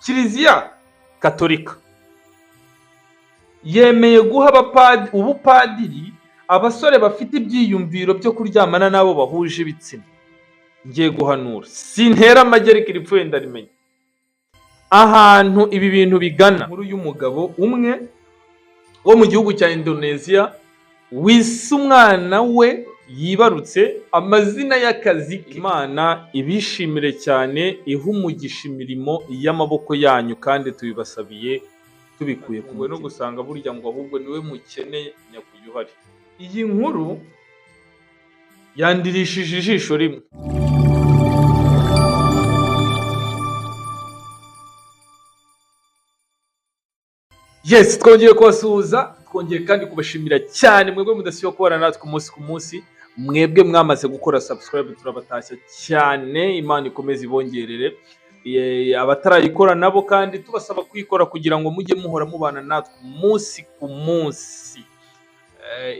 Kiliziya Katolika yemeye guha ubupadiri abasore bafite ibyiyumviro byo kuryamana n'abo bahuje ibitsina. Ngiye guhanura, sintera amagereka iripfuye ndarimenya ahantu ibi bintu bigana. Inkuru y'umugabo umwe wo mu gihugu cya Indonesia wise umwana we yibarutse amazina y'akazi ke. Imana ibishimire cyane, ihumugisha imirimo y'amaboko yanyu, kandi tubibasabiye tubikuye ku no gusanga burya ngo ahubwo niwe mukene nyakujya uhari. Iyi nkuru yandirishije ijisho rimwe. Yes, twongeye kubasuhuza, twongeye kandi kubashimira cyane mwebwe mudasiba kubana natwe umunsi ku munsi, mwebwe mwamaze gukora subscribe turabatashya cyane, Imana ikomeze ibongerere. Abatarayikora nabo kandi tubasaba kuyikora kugira ngo mujye muhora mubana natwe umunsi ku munsi.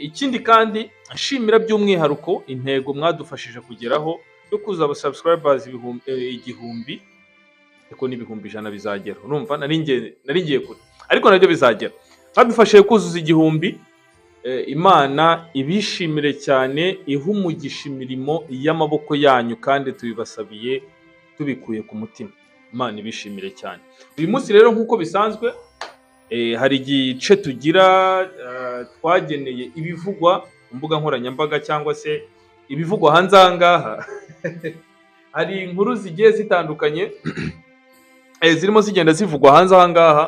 Ikindi kandi nshimira by'umwihariko intego mwadufashije kugeraho yo kuza aba subscribers igihumbi, ariko n'ibihumbi 100 bizagera. Urumva nari ngiye kure, ariko nabyo bizagera. Badufashije kuzuza igihumbi. Imana ibishimire cyane, ihumugisha imirimo y'amaboko yanyu, kandi tubibasabiye tubikuye ku mutima. Imana ibishimire cyane. Uyu munsi rero nk'uko bisanzwe hari igice tugira twageneye ibivugwa ku mbuga nkoranyambaga cyangwa se ibivugwa hanze aha ngaha. Hari inkuru zigiye zitandukanye zirimo zigenda zivugwa hanze aha ngaha.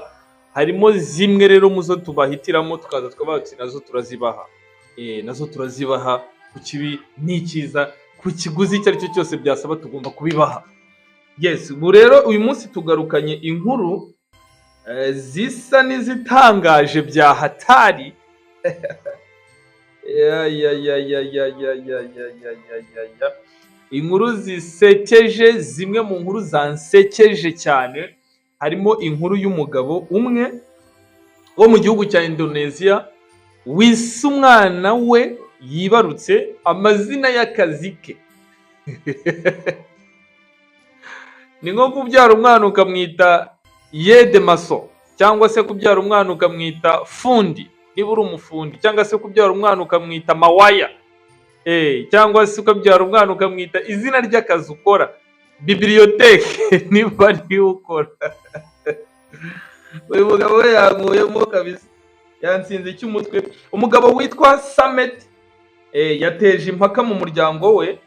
Harimo zimwe rero muzo tubahitiramo tukaza twabati nazo turazibaha. Nazo turazibaha ku kibi n'ikiza, ku kiguzi icyo ari cyo cyose byasaba tugomba kubibaha. Yes, ubu rero uyu munsi tugarukanye inkuru zisa n'izitangaje bya hatari. Inkuru zisekeje, zimwe mu nkuru zansekeje cyane. Harimo inkuru y'umugabo umwe wo mu gihugu cya Indonesia wise umwana we yibarutse amazina y'akazi ke. Ni nko kubyara umwana ukamwita Yedemaso, cyangwa se kubyara umwana ukamwita Fundi niba uri umufundi, cyangwa se kubyara umwana ukamwita Mawaya, cyangwa se ukabyara umwana ukamwita izina ry'akazi ukora, bibliothèque niba niyo ukora. Uyu mugabo we yankuyemo kabisa, yansinze cy'umutwe. Umugabo witwa Samet yateje impaka mu muryango we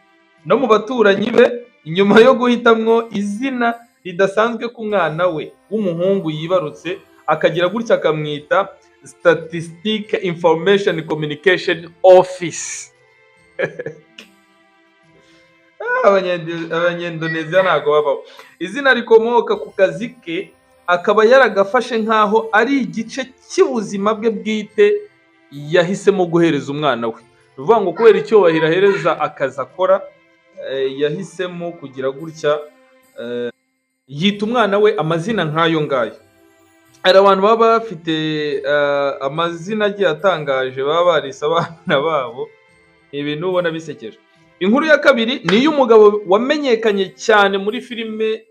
no mu baturanyi be inyuma yo guhitamwo izina ridasanzwe ku mwana we w'umuhungu yibarutse, akagira gutya akamwita Statistic Information Communication Office. Abanyendonesia ntago babaho. Izina rikomoka ku kazi ke, akaba yaragafashe nkaho ari igice cy'ubuzima bwe bwite yahisemo guhereza umwana we. Bivuga ngo kubera icyubahiro ahereza akazi akora, yahisemo kugira gutya yita umwana we amazina nk'ayo ngayo. Hari abantu baba bafite amazina agiye atangaje baba barise abana babo, ibintu ubona bisekeje. Inkuru ya kabiri ni iy'umugabo wamenyekanye cyane muri filime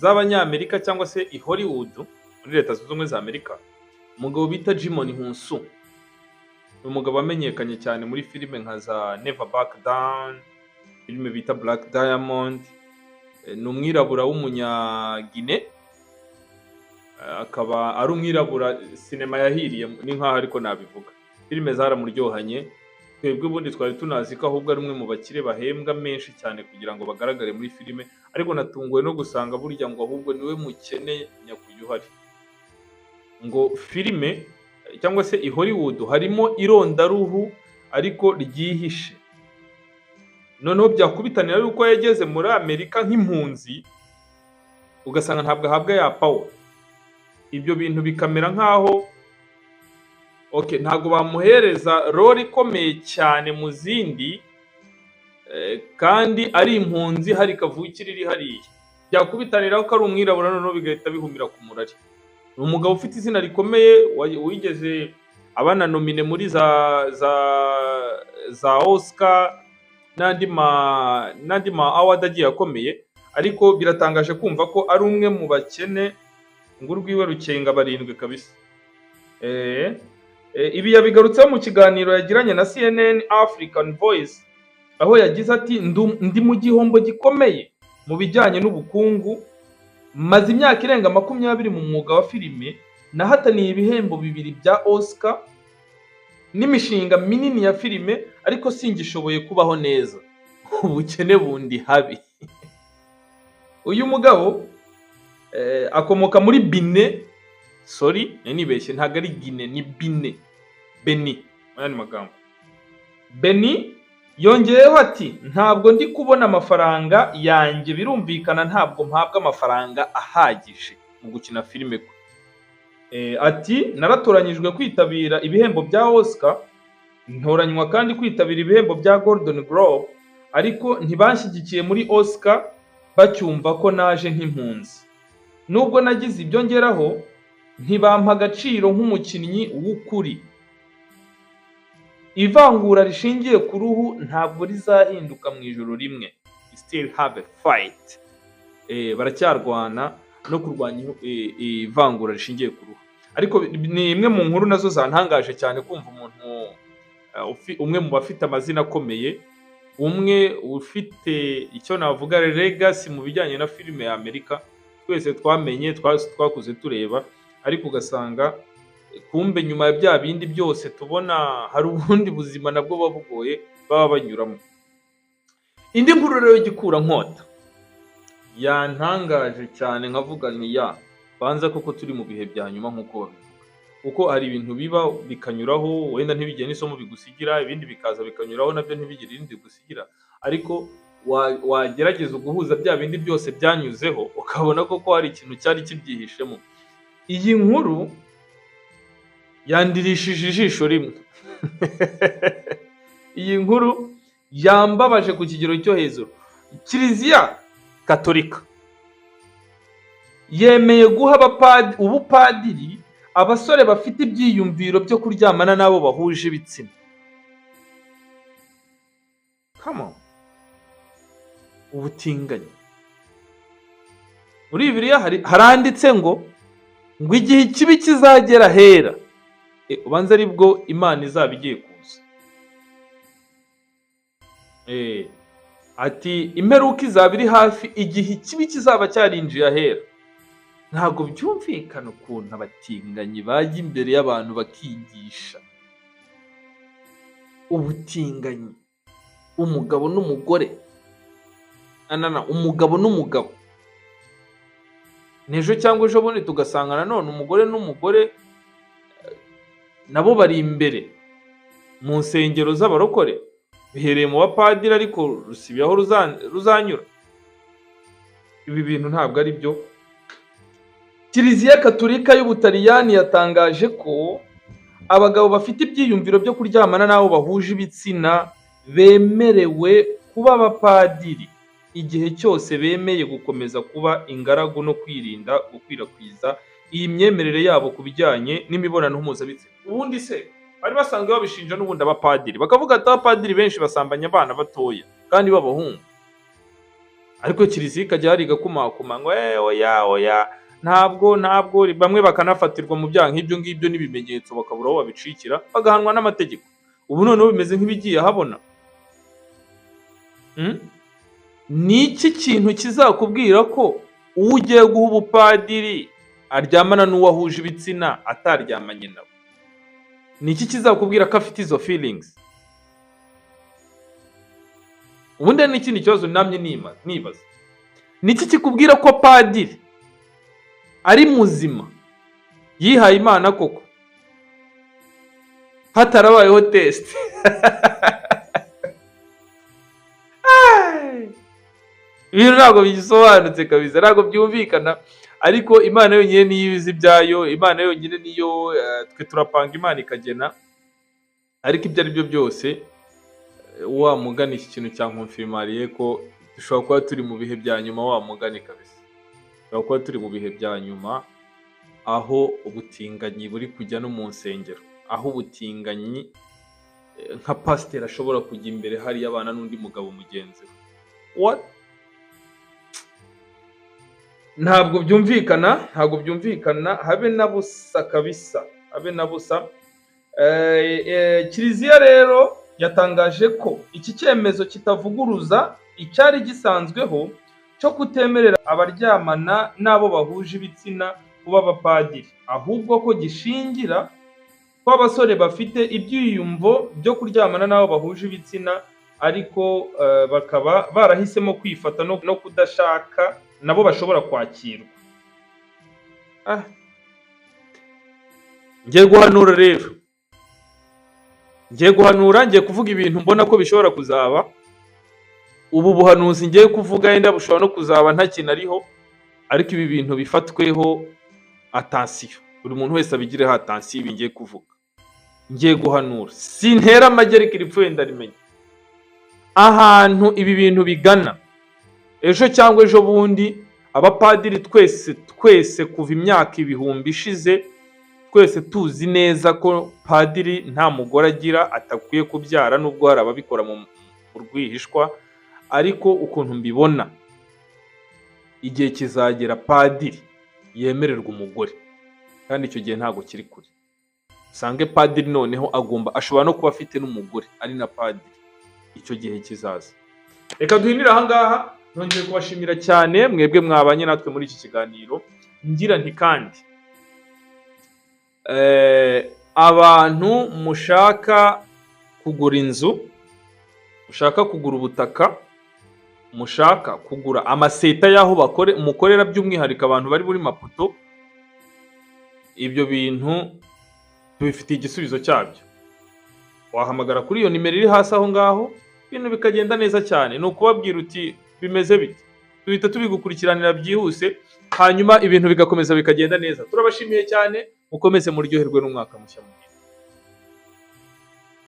z'Abanyamerika cyangwa se i Hollywood muri Leta Zunze Ubumwe za Amerika. Umugabo bita Jimon Hunsu. Ni umugabo wamenyekanye cyane muri filime nka za Never Back Down, filime bita Black Diamond. Ni umwirabura w'umunyagine, akaba ari umwirabura sinema yahiriye ni nkaho ariko nabivuga. Filime zaramuryohanye. Twebwe ubundi twari tunazi ko ahubwo ari umwe mu bakire bahembwa menshi cyane kugira ngo bagaragare muri filime, ariko natunguwe no gusanga burya ngo ahubwo niwe mukene nyakujya uhari. Ngo filime cyangwa se i Hollywood harimo irondaruhu ariko ryihishe. Noneho byakubitanira yuko yageze muri Amerika nk'impunzi, ugasanga ntabwo ahabwa ya power. Ibyo bintu bikamera nkaho ntabwo bamuhereza role ikomeye cyane mu zindi, kandi ari impunzi hari kavukire iri hariya. Byakubitanira ko ari umwirabura, noneho bigahita bihumira ku murari. Ni umugabo ufite izina rikomeye, wigeze abana nomine muri za Oscar n'andi ma award agiye akomeye, ariko biratangaje kumva ko ari umwe mu bakene ngo urwiwe rukenga barindwi kabisa. Eh, ibi yabigarutseho mu kiganiro yagiranye na CNN African Voice, aho yagize ati ndi mu gihombo gikomeye mu bijyanye n'ubukungu, maze imyaka irenga 20 mu mwuga wa filime, nahataniye ibihembo 2 bya Oscar n'imishinga minini ya filime, ariko singishoboye kubaho neza, ubukene bundi habi. Uyu mugabo akomoka muri Bine, sorry nibeshye, ntago ari Guinea, ni Bine, Beni ayandi magambo. Beni yongeyeho ati ntabwo ndi kubona amafaranga yanjye, birumvikana ntabwo mpabwa amafaranga ahagije mu gukina filime kwe. Ati naratoranyijwe kwitabira ibihembo bya Oscar, ntoranywa kandi kwitabira ibihembo bya Golden Globe, ariko ntibanshyigikiye muri Oscar bacyumva ko naje nk'impunzi. Nubwo nagize ibyo ngeraho, ntibampa agaciro nk'umukinnyi w'ukuri. Ivangura rishingiye ku ruhu ntabwo rizahinduka mu ijoro rimwe. Still have a fight. Baracyarwana no kurwanya ivangura rishingiye ku ruhu. Ariko ni imwe mu nkuru nazo zantangaje cyane kumva umuntu umwe mu bafite amazina akomeye, umwe ufite icyo navuga legacy mu bijyanye na filime ya Amerika, twese twamenye twakuze tureba, ariko ugasanga kumbe nyuma ya bya bindi byose tubona hari ubundi buzima nabwo babugoye baba banyuramo. Indi nkuru rero y'igikura nkota yantangaje cyane, nkavuga ni banza koko turi mu bihe bya nyuma nk'uko babivuga, kuko hari ibintu biba bikanyuraho, wenda ntibigire n'isomo bigusigira, ibindi bikaza bikanyuraho nabyo ntibigire irindi bigusigira, ariko wagerageza guhuza bya bindi byose byanyuzeho ukabona koko hari ikintu cyari kibyihishemo. Iyi nkuru yandirishije ijisho rimwe. Iyi nkuru yambabaje ku kigero cyo hejuru. Kiliziya Katolika yemeye guha ubupadiri abasore bafite ibyiyumviro byo kuryamana n'abo bahuje ibitsina. Come on. Ubutinganyi. Muri Bibiliya haranditse ngo igihe ikibi kizagera hera, ubanza ari bwo Imana izaba igiye kuza. Ati imperuka izaba iri hafi, igihe ikibi kizaba cyarinjiye ahera. Ntabwo byumvikana ukuntu abatinganyi bajya imbere y'abantu bakigisha ubutinganyi, umugabo n'umugore, umugabo n'umugabo. Nejo cyangwa ejo bundi tugasanga nanone umugore n'umugore nabo bari imbere mu nsengero z'abarokore, bihereye mu bapadiri, ariko rusibiye aho ruzanyura. Ibi bintu ntabwo ari byo. Kiliziya Katolika y'Ubutaliyani yatangaje ko abagabo bafite ibyiyumviro byo kuryamana n'abo bahuje ibitsina bemerewe kuba abapadiri igihe cyose bemeye gukomeza kuba ingaragu no kwirinda gukwirakwiza iyi myemerere yabo ku bijyanye n'imibonano mpuzabitsina. Ubundi se bari basanzwe babishinja n'ubundi abapadiri, bakavuga ati abapadiri benshi basambanya abana batoya kandi b'abahungu, ariko Kiliziya ikajya hari igakumakuma ngo oya ntabwo bamwe bakanafatirwa mu byaha nk'ibyo ngibyo n'ibimenyetso bakabura aho babicikira, bagahanwa n'amategeko. Ubu noneho bimeze nk'ibigiye habona. Ni iki kintu kizakubwira ko uwo ugiye guha ubupadiri aryamana n'uwo ahuje ibitsina ataryamanye nawe? Ni iki kizakubwira ko afite izo feelings? Ubundi n'ikindi kibazo namye nibaza, ni iki kikubwira ko padiri ari muzima yihaye Imana koko hatarabayeho test? Ibintu ntabwo bigisobanutse kabisa, ntabwo byumvikana, ariko Imana yonyine niyo izi ibyayo, Imana yonyine niyo twe turapanga Imana ikagena. Ariko ibyo ari byo byose wa mugani, iki kintu cyankonfirmariye ko dushobora kuba turi mu bihe bya nyuma, wa mugani kabisa, dushobora kuba turi mu bihe bya nyuma, aho ubutinganyi buri kujya no mu nsengero, aho ubutinganyi nka pasiteri ashobora kujya imbere hariya abana n'undi mugabo mugenzi we. What? ntabwo byumvikana habe na busa kabisa, habe na busa. Kiliziya rero yatangaje ko iki cyemezo kitavuguruza icyari gisanzweho cyo kutemerera abaryamana n'abo bahuje ibitsina kuba abapadiri, ahubwo ko gishingira ko abasore bafite ibyiyumvo byo kuryamana n'abo bahuje ibitsina ariko bakaba barahisemo kwifata no kudashaka nabo bashobora kwakirwa. Ngiye guhanura rero, ngiye kuvuga ibintu mbona ko bishobora kuzaba. Ubu buhanuzi ngiye kuvuga yenda bushobora no kuzaba nta kintu ariho, ariko ibi bintu bifatweho attention, buri muntu wese abigireho attention. Ibi ngiye kuvuga, ngiye guhanura, sintera amagereka iripfuye ndarimenya. Ahantu ibi bintu bigana ejo cyangwa ejo bundi, abapadiri twese kuva imyaka ibihumbi ishize, twese tuzi neza ko padiri nta mugore agira, atakwiye kubyara, nubwo hari ababikora mu rwihishwa. Ariko ukuntu mbibona, igihe kizagera padiri yemererwa umugore, kandi icyo gihe ntabwo kiri kure. Usange padiri noneho ashobora no kuba afite n'umugore ari na padiri. Icyo gihe kizaza. Reka duhinire aha ngaha, nongeye kubashimira cyane mwebwe mwabanye natwe muri iki kiganiro. Ngira nti kandi abantu mushaka kugura inzu, mushaka kugura ubutaka, mushaka kugura amaseta y'aho mukorera, by'umwihariko abantu bari muri Maputo, ibyo bintu tubifitiye igisubizo cyabyo. Wahamagara kuri iyo nimero iri hasi aho ngaho, ibintu bikagenda neza cyane. Ni ukubabwira uti bimeze bite, duhita tubigukurikiranira byihuse, hanyuma ibintu bigakomeza bikagenda neza. Turabashimiye cyane, mukomeze muryoherwe n'umwaka mushya mwiza.